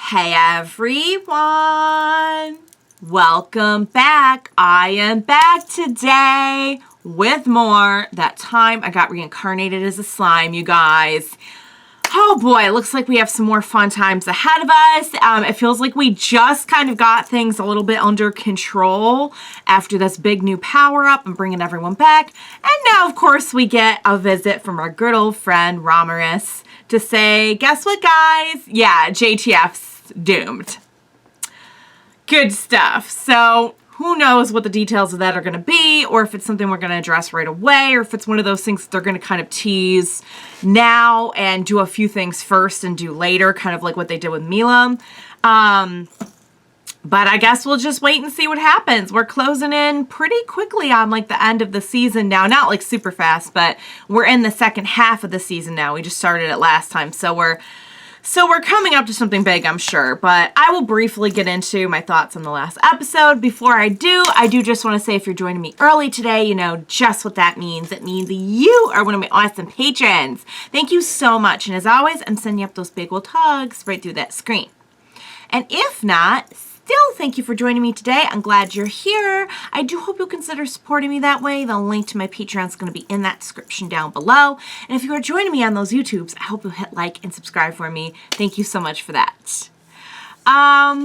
Hey everyone! Welcome back. I am back today with more. That time I got reincarnated as a slime, you guys. Oh boy, it looks like we have some more fun times ahead of us. It feels like we just kind of got things a little bit under control after this big new power-up and bringing everyone back. And now, of course, we get a visit from our good old friend, Ramiris, to say, guess what, guys? Yeah, JTF's doomed. Good stuff. So who knows what the details of that are going to be, or if it's something we're going to address right away, or if it's one of those things that they're going to kind of tease now and do a few things first and do later, kind of like what they did with Milam. But I guess we'll just wait and see what happens. We're closing in pretty quickly on like the end of the season now. Not like super fast, but we're in the second half of the season now. We just started it last time. So we're coming up to something big, I'm sure. But I will briefly get into my thoughts on the last episode. Before I do just want to say if you're joining me early today, you know just what that means. It means you are one of my awesome patrons. Thank you so much. And as always, I'm sending you up those big old hugs right through that screen. And if not, still, thank you for joining me today. I'm glad you're here. I do hope you'll consider supporting me that way. The link to my Patreon is going to be in that description down below. And if you are joining me on those YouTubes, I hope you'll hit like and subscribe for me. Thank you so much for that. So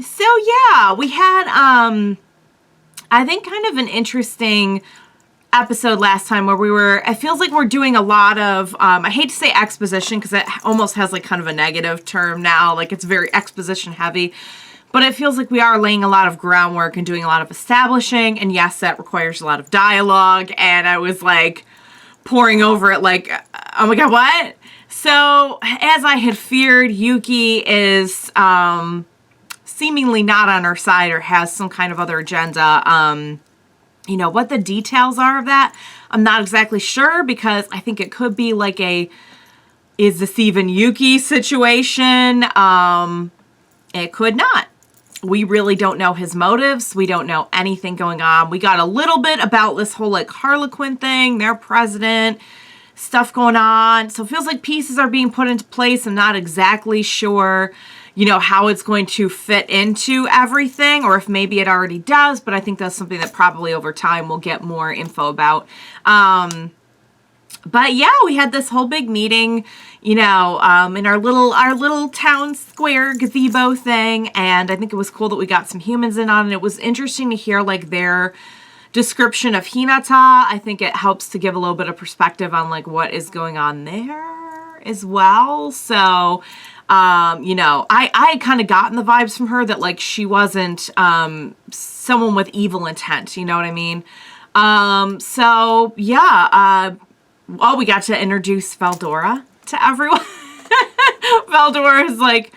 yeah, we had, I think kind of an interesting episode last time where it feels like we're doing a lot of, I hate to say exposition because it almost has like kind of a negative term now. Like it's very exposition heavy. But it feels like we are laying a lot of groundwork and doing a lot of establishing. And yes, that requires a lot of dialogue. And I was like pouring over it like, oh my God, what? So as I had feared, Yuki is seemingly not on our side or has some kind of other agenda. You know, what the details are of that, I'm not exactly sure because I think it could be like a, is this even Yuki situation? It could not. We really don't know his motives. We don't know anything going on. We got a little bit about this whole like Harlequin thing, their president, stuff going on. So it feels like pieces are being put into place. I'm not exactly sure, you know, how it's going to fit into everything or if maybe it already does. But I think that's something that probably over time we'll get more info about. But yeah, we had this whole big meeting, you know, in our little town square gazebo thing. And I think it was cool that we got some humans in on it. It was interesting to hear like their description of Hinata. I think it helps to give a little bit of perspective on like what is going on there as well. So, you know, I kind of gotten the vibes from her that like she wasn't someone with evil intent. You know what I mean? So yeah, well, we got to introduce Valdora to everyone. Valdora is like,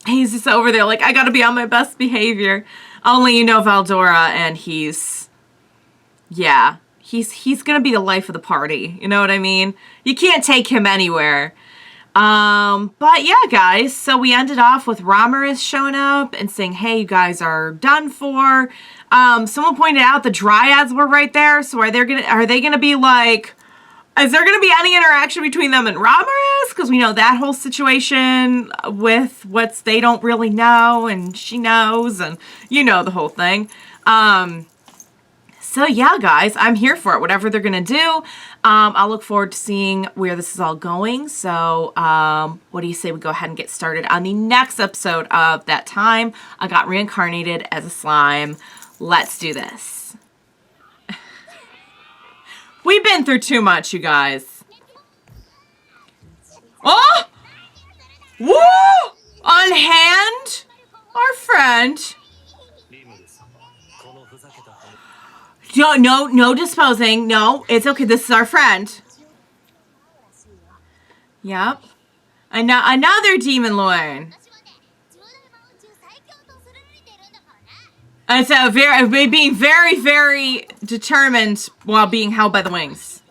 he's just over there like, I gotta be on my best behavior. Only you know Valdora, and he's gonna be the life of the party. You know what I mean? You can't take him anywhere. But yeah, guys, so we ended off with Ramiris showing up and saying, hey, you guys are done for. Someone pointed out the Dryads were right there. So are they gonna be like, is there going to be any interaction between them and Ramiris? Because we know that whole situation with what's they don't really know and she knows and you know the whole thing. So yeah, guys, I'm here for it. Whatever they're going to do, I'll look forward to seeing where this is all going. So what do you say we go ahead and get started on the next episode of That Time I Got Reincarnated as a Slime. Let's do this. We've been through too much, you guys. Oh! Woo! On hand? Our friend. No disposing. No, it's okay. This is our friend. Yep. Another demon lord. And so being very, very determined while being held by the wings.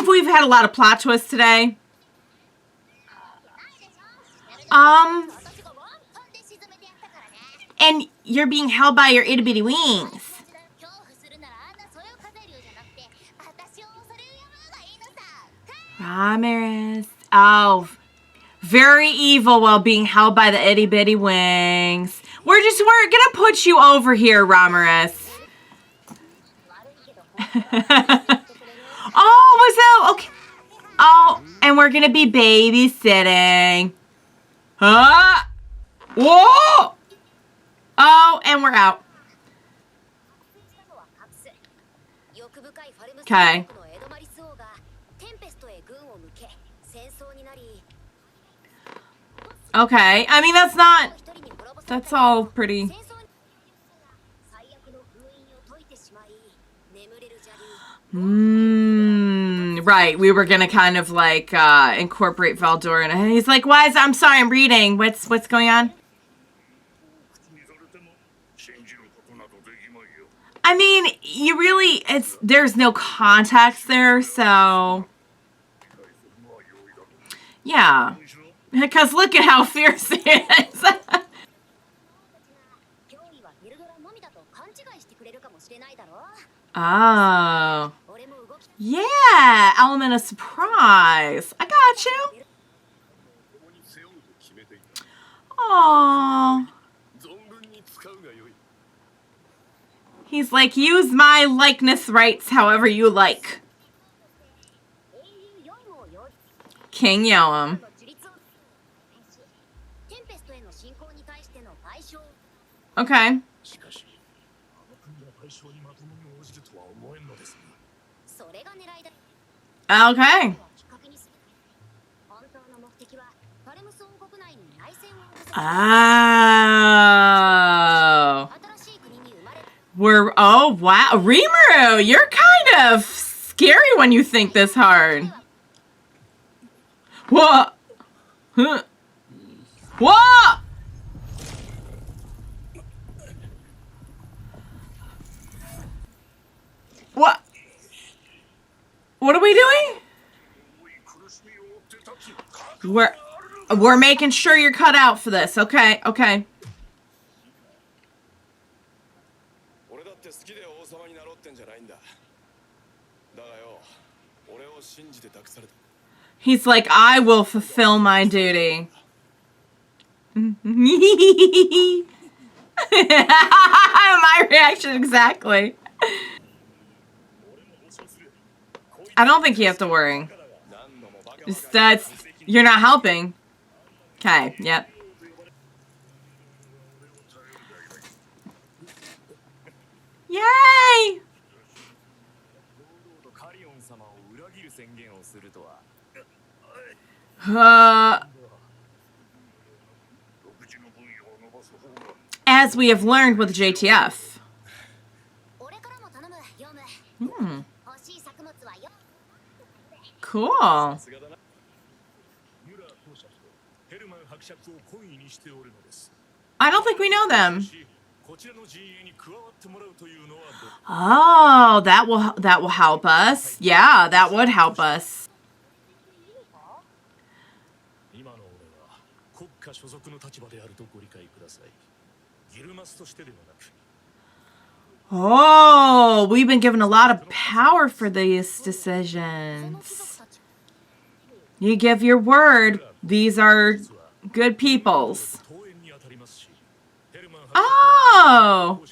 We've had a lot of plot twists today. And you're being held by your itty bitty wings. Ramiris, Oh, very evil while being held by the itty bitty wings. We're gonna put you over here, Ramiris. Oh, was that okay? Oh, and we're gonna be babysitting. Huh? Whoa! Oh, and we're out. Okay. Okay. I mean, that's all pretty. Right. We were gonna kind of like incorporate Valdor, and he's like, "Why is? I'm sorry, I'm reading. What's going on?" I mean, you really, there's no context there, so yeah. Because look at how fierce he is. Oh. Yeah, element of surprise. I got you. Aww. He's like, use my likeness rights however you like. King Yoam. Okay. Okay. Oh. Oh, wow. Rimuru, you're kind of scary when you think this hard. What? Huh. What? What? What are we doing? We're making sure you're cut out for this. Okay, okay. He's like, I will fulfill my duty. My reaction exactly. I don't think you have to worry. You're not helping. Okay, yep. Yay! As we have learned with JTF. Cool. I don't think we know them. Oh, that will help us. Yeah, that would help us. Oh, we've been given a lot of power for these decisions. You give your word. These are good peoples. Oh!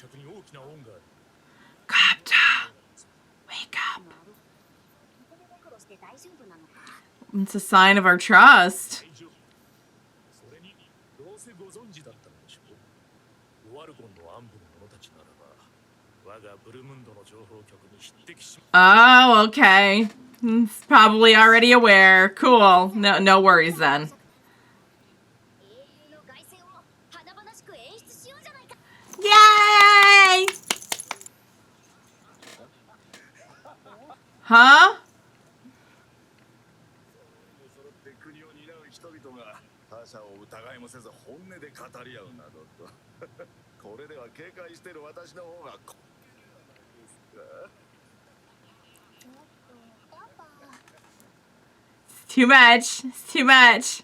Kapta, wake up. It's a sign of our trust. Oh, okay. It's probably already aware. Cool. No worries then. Yay! Huh? It's too much. It's too much.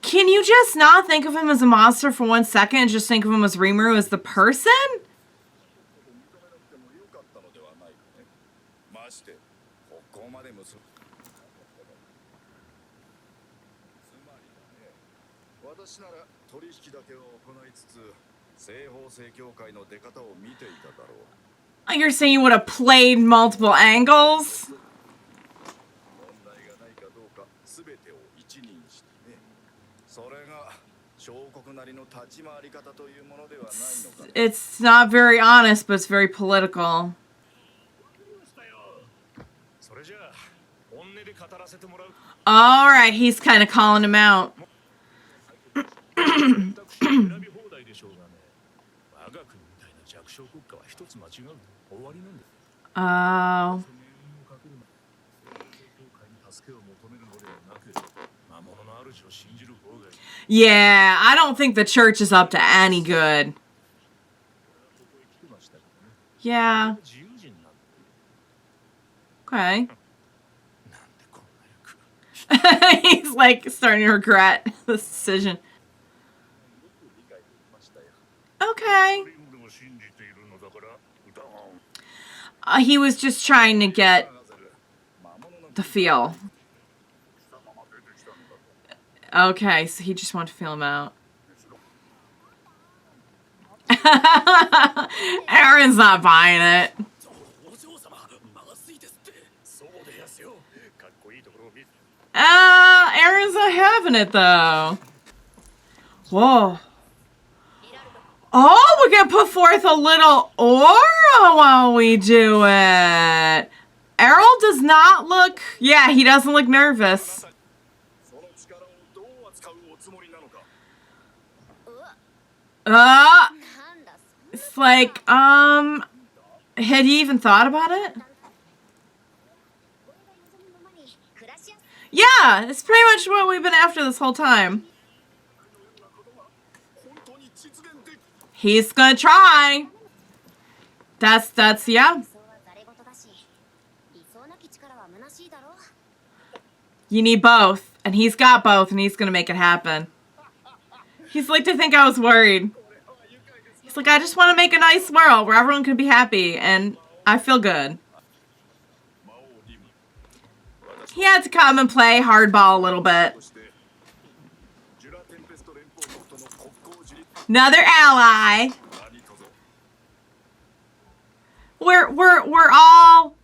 Can you just not think of him as a monster for 1 second and just think of him as Rimuru as the person? You're saying you would have played multiple angles? It's not very honest, but it's very political. All right, he's kind of calling him out. Oh. Yeah, I don't think the church is up to any good. Yeah. Okay. He's like starting to regret this decision. Okay. He was just trying to get the feel. Okay, so he just wanted to feel him out. Aaron's not buying it. Aaron's not having it, though. Whoa. Oh, we're going to put forth a little aura while we do it. Errol does not look... Yeah, he doesn't look nervous. It's like, had he even thought about it? Yeah, it's pretty much what we've been after this whole time. He's gonna try. That's, yeah. You need both, and he's got both, and he's gonna make it happen. He's like to think I was worried. He's like, I just want to make a nice world where everyone can be happy, and I feel good. He had to come and play hardball a little bit. Another ally. We're all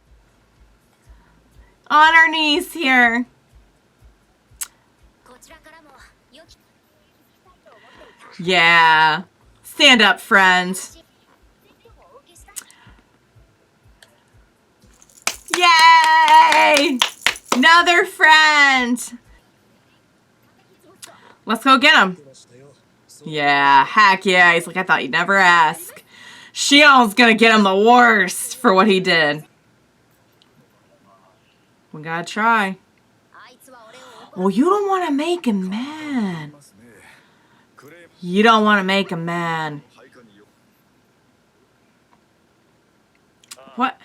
on our knees here. Yeah. Stand up, friend. Yay! Another friend. Let's go get him. Yeah, heck yeah. He's like, I thought you'd never ask. Shion's gonna get him the worst for what he did. We gotta try. Oh, you don't want to make him mad. You don't want to make him mad. What?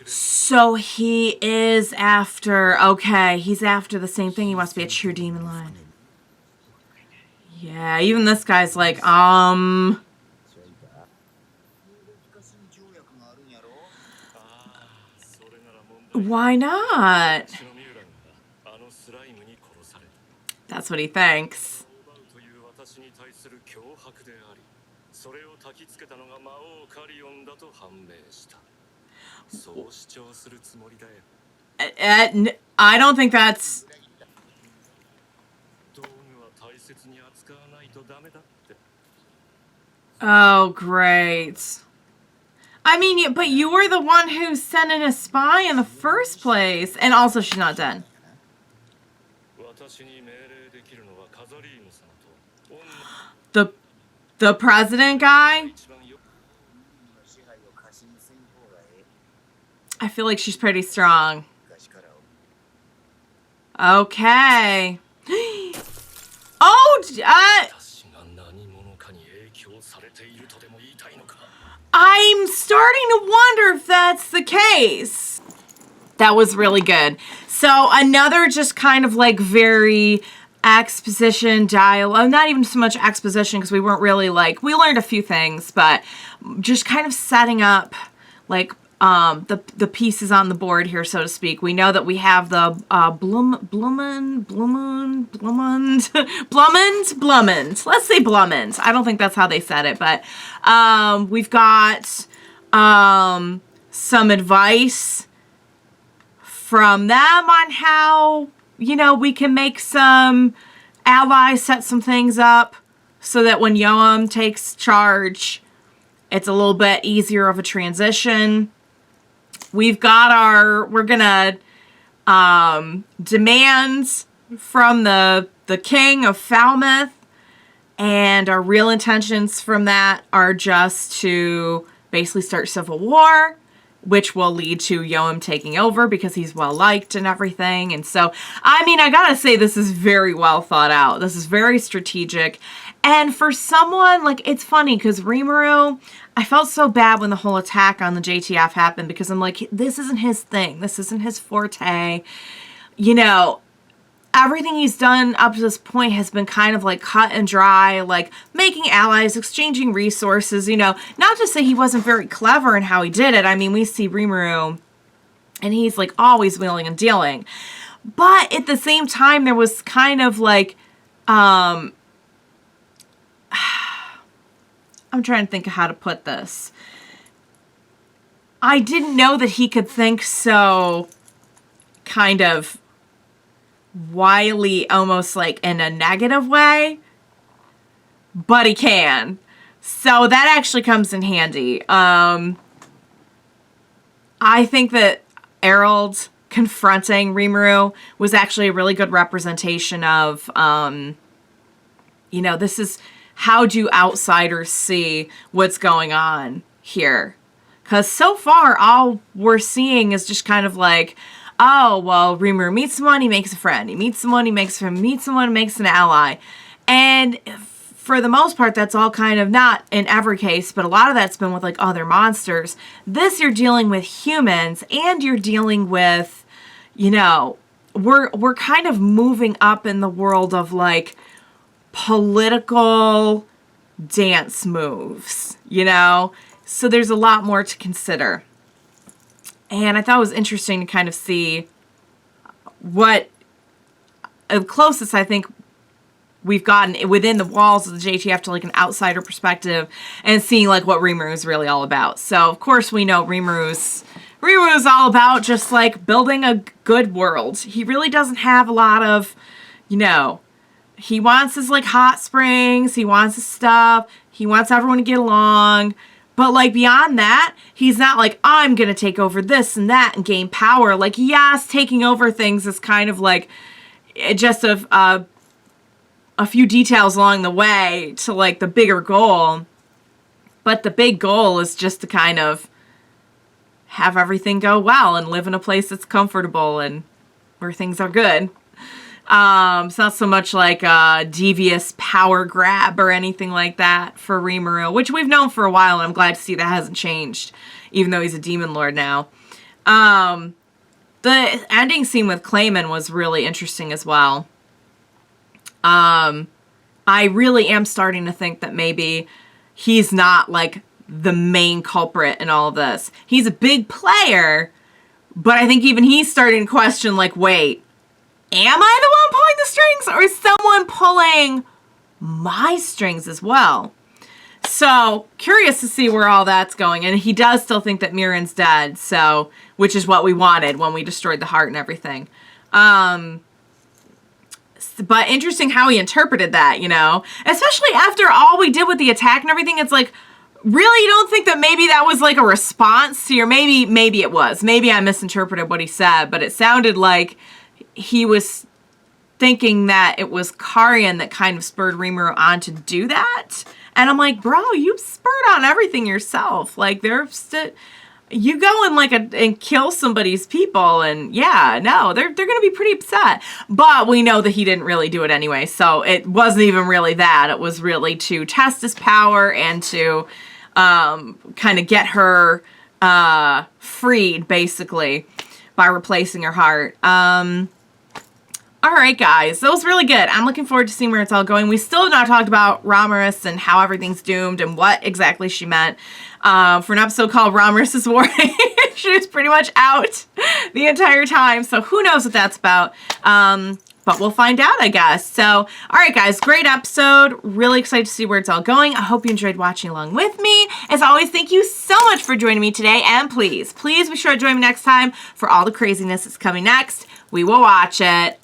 So he is after, okay, he's after the same thing. He wants to be a true demon lion. Yeah, even this guy's like, why not? That's what he thinks. I don't think that's... Oh, great. I mean, but you were the one who sent in a spy in the first place. And also, she's not dead. The president guy? I feel like she's pretty strong. Okay. Oh, I'm starting to wonder if that's the case. That was really good. So another just kind of like very exposition dialogue, not even so much exposition because we weren't really like, we learned a few things, but just kind of setting up like the pieces on the board here, so to speak. We know that we have the Blummond. Let's say Blummond. I don't think that's how they said it, but we've got some advice from them on how, you know, we can make some allies, set some things up so that when Yoam takes charge, it's a little bit easier of a transition. We've got we're gonna demand from the king of Falmouth, and our real intentions from that are just to basically start civil war, which will lead to Yoam taking over because he's well liked and everything. And so, I mean, I gotta say, this is very well thought out. This is very strategic. And for someone, like, it's funny because Rimuru, I felt so bad when the whole attack on the JTF happened because I'm like, this isn't his thing. This isn't his forte. You know, everything he's done up to this point has been kind of like cut and dry, like making allies, exchanging resources, you know, not to say he wasn't very clever in how he did it. I mean, we see Rimuru and he's like always wheeling and dealing. But at the same time, there was kind of like, I'm trying to think of how to put this. I didn't know that he could think so kind of wily, almost like in a negative way, but he can. So that actually comes in handy. I think that Errol confronting Rimuru was actually a really good representation of, you know, this is how do outsiders see what's going on here? Because so far, all we're seeing is just kind of like, oh, well, Rimuru meets someone, he makes a friend. He meets someone, he makes a friend. Meets someone, makes an ally. And for the most part, that's all kind of, not in every case, but a lot of that's been with like other monsters. This, you're dealing with humans, and you're dealing with, you know, we're kind of moving up in the world of like political dance moves, you know? So there's a lot more to consider. And I thought it was interesting to kind of see what the closest I think we've gotten within the walls of the JTF to like an outsider perspective and seeing like what Rimuru is really all about. So of course we know Rimuru's all about just like building a good world. He really doesn't have a lot of, you know, he wants his like hot springs, he wants his stuff, he wants everyone to get along. But, like, beyond that, he's not like, I'm going to take over this and that and gain power. Like, yes, taking over things is kind of like just a few details along the way to, like, the bigger goal. But the big goal is just to kind of have everything go well and live in a place that's comfortable and where things are good. It's not so much like a devious power grab or anything like that for Rimuru, which we've known for a while, and I'm glad to see that hasn't changed, even though he's a demon lord now. The ending scene with Clayman was really interesting as well. I really am starting to think that maybe he's not, like, the main culprit in all of this. He's a big player, but I think even he's starting to question, like, wait, am I the one pulling the strings, or is someone pulling my strings as well? So, curious to see where all that's going. And he does still think that Mirren's dead, so, which is what we wanted when we destroyed the heart and everything. But interesting how he interpreted that, you know? Especially after all we did with the attack and everything, it's like, really, you don't think that maybe that was like a response to your, maybe it was. Maybe I misinterpreted what he said, but it sounded like he was thinking that it was Karian that kind of spurred Rimuru on to do that. And I'm like, bro, you spurred on everything yourself. Like, you go and and kill somebody's people, and yeah, no, they're going to be pretty upset. But we know that he didn't really do it anyway, so it wasn't even really that. It was really to test his power and to kind of get her freed, basically. by replacing her heart. All right, guys, that was really good. I'm looking forward to seeing where it's all going. We still have not talked about Ramiris and how everything's doomed and what exactly she meant for an episode called Ramiris Warning. She was pretty much out the entire time, so who knows what that's about. But we'll find out, I guess. So, all right, guys, great episode. Really excited to see where it's all going. I hope you enjoyed watching along with me. As always, thank you so much for joining me today. And please be sure to join me next time for all the craziness that's coming next. We will watch it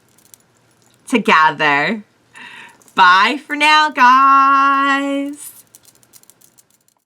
together. Bye for now, guys.